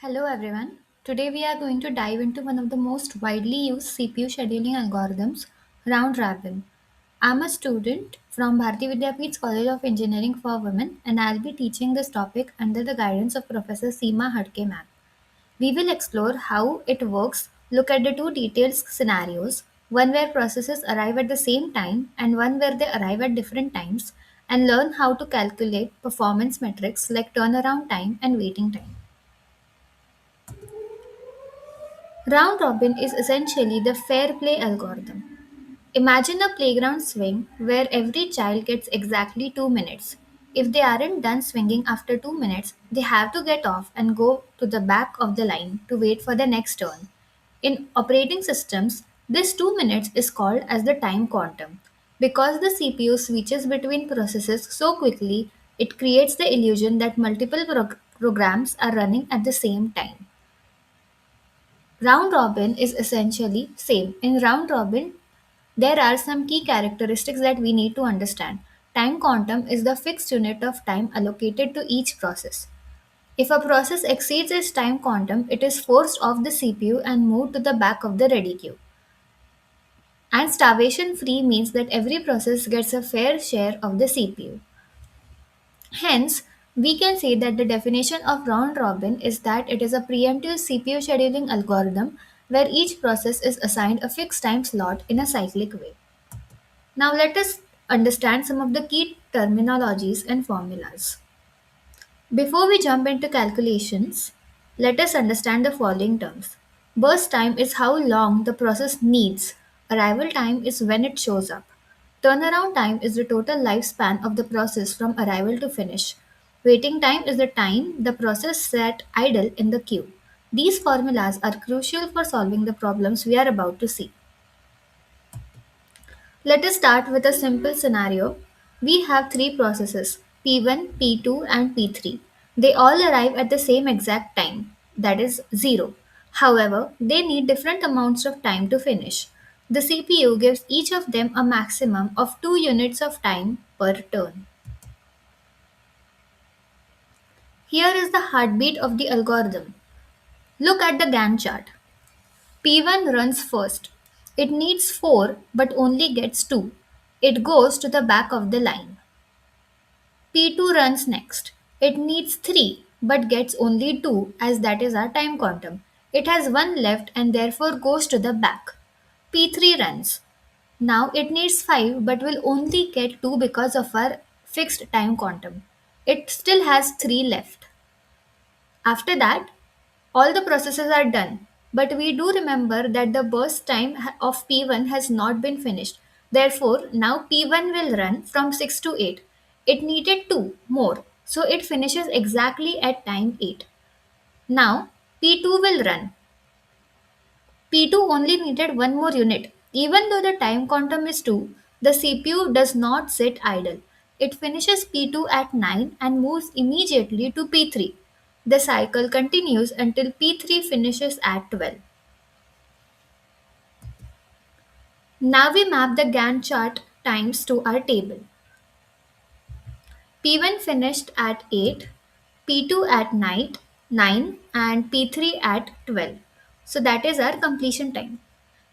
Hello everyone. Today we are going to dive into one of the most widely used CPU scheduling algorithms, round robin. I'm a student from Bharati Vidyapeeth's College of Engineering for Women and I'll be teaching this topic under the guidance of Professor Seema Hadke ma'am. We will explore how it works, look at the two detailed scenarios, one where processes arrive at the same time and one where they arrive at different times, and learn how to calculate performance metrics like turnaround time and waiting time. Round robin is essentially the fair play algorithm. Imagine a playground swing where every child gets exactly 2 minutes. If they aren't done swinging after 2 minutes, they have to get off and go to the back of the line to wait for the next turn. In operating systems, this 2 minutes is called as the time quantum. Because the CPU switches between processes so quickly, it creates the illusion that multiple programs are running at the same time. Round robin is essentially same. In round robin, there are some key characteristics that we need to understand. Time quantum is the fixed unit of time allocated to each process. If a process exceeds its time quantum, it is forced off the CPU and moved to the back of the ready queue. And starvation free means that every process gets a fair share of the CPU. Hence, we can say that the definition of round robin is that it is a preemptive CPU scheduling algorithm where each process is assigned a fixed time slot in a cyclic way. Now, let us understand some of the key terminologies and formulas. Before we jump into calculations, let us understand the following terms. Burst time is how long the process needs. Arrival time is when it shows up. Turnaround time is the total lifespan of the process from arrival to finish. Waiting time is the time the process sat idle in the queue. These formulas are crucial for solving the problems we are about to see. Let us start with a simple scenario. We have three processes P1, P2, and P3. They all arrive at the same exact time, that is 0. However, they need different amounts of time to finish. The CPU gives each of them a maximum of 2 units of time per turn. Here is the heartbeat of the algorithm. Look at the Gantt chart. P1 runs first. It needs 4 but only gets 2. It goes to the back of the line. P2 runs next. It needs 3 but gets only 2 as that is our time quantum. It has 1 left and therefore goes to the back. P3 runs. Now it needs 5 but will only get 2 because of our fixed time quantum. It still has 3 left. After that, all the processes are done, but we do remember that the burst time of P1 has not been finished. Therefore, now P1 will run from 6 to 8. It needed 2 more, so it finishes exactly at time 8. Now, P2 will run. P2 only needed one more unit. Even though the time quantum is 2, the CPU does not sit idle. It finishes P2 at 9 and moves immediately to P3. The cycle continues until P3 finishes at 12. Now we map the Gantt chart times to our table. P1 finished at 8, P2 at 9, and P3 at 12. So that is our completion time.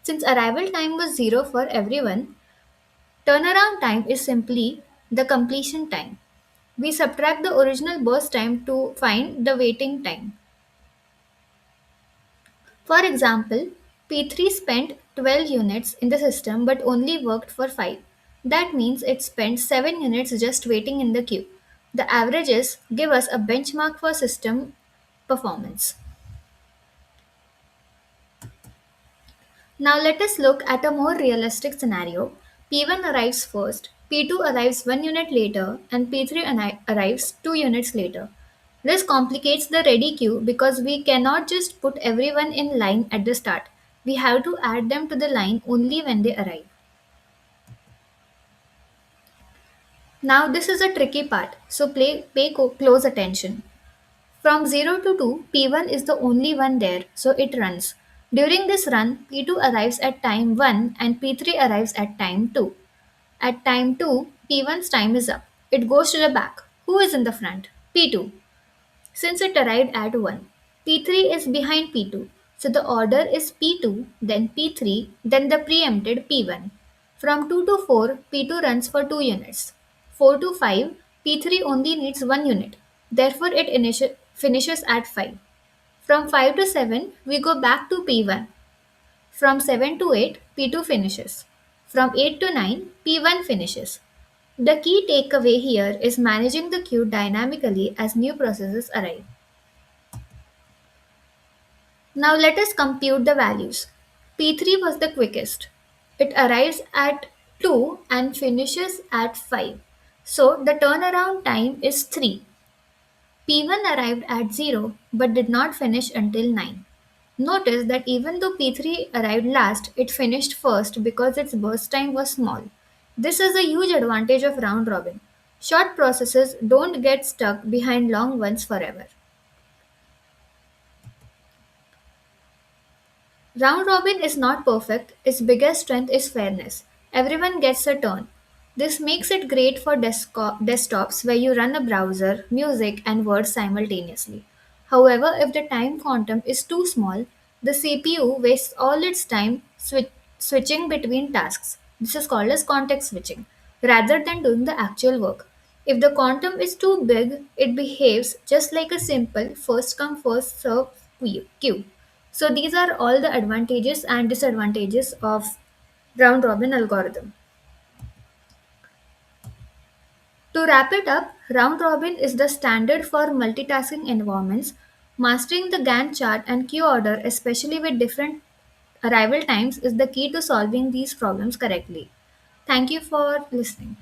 Since arrival time was 0 for everyone, turnaround time is simply the completion time. We subtract the original burst time to find the waiting time. For example, P3 spent 12 units in the system but only worked for 5. That means it spent 7 units just waiting in the queue. The averages give us a benchmark for system performance. Now let us look at a more realistic scenario. P1 arrives first, P2 arrives 1 unit later, and P3 arrives 2 units later. This complicates the ready queue because we cannot just put everyone in line at the start. We have to add them to the line only when they arrive. Now this is a tricky part, so pay close attention. From 0 to 2, P1 is the only one there, so it runs. During this run, P2 arrives at time 1 and P3 arrives at time 2. At time 2, P1's time is up. It goes to the back. Who is in the front? P2, since it arrived at 1. P3 is behind P2. So the order is P2, then P3, then the preempted P1. From 2 to 4, P2 runs for 2 units. 4 to 5, P3 only needs 1 unit. Therefore, it finishes at 5. From 5 to 7, we go back to P1. From 7 to 8, P2 finishes. From 8 to 9, P1 finishes. The key takeaway here is managing the queue dynamically as new processes arrive. Now let us compute the values. P3 was the quickest. It arrives at 2 and finishes at 5. So the turnaround time is 3. P1 arrived at 0 but did not finish until 9. Notice that even though P3 arrived last, it finished first because its burst time was small. This is a huge advantage of round robin. Short processes don't get stuck behind long ones forever. Round robin is not perfect, its biggest strength is fairness. Everyone gets a turn. This makes it great for desktops where you run a browser, music, and Word simultaneously. However, if the time quantum is too small, the CPU wastes all its time switching between tasks. This is called as context switching, rather than doing the actual work. If the quantum is too big, it behaves just like a simple first come first serve queue. So these are all the advantages and disadvantages of round robin algorithm. To wrap it up, round robin is the standard for multitasking environments. Mastering the Gantt chart and queue order, especially with different arrival times, is the key to solving these problems correctly. Thank you for listening.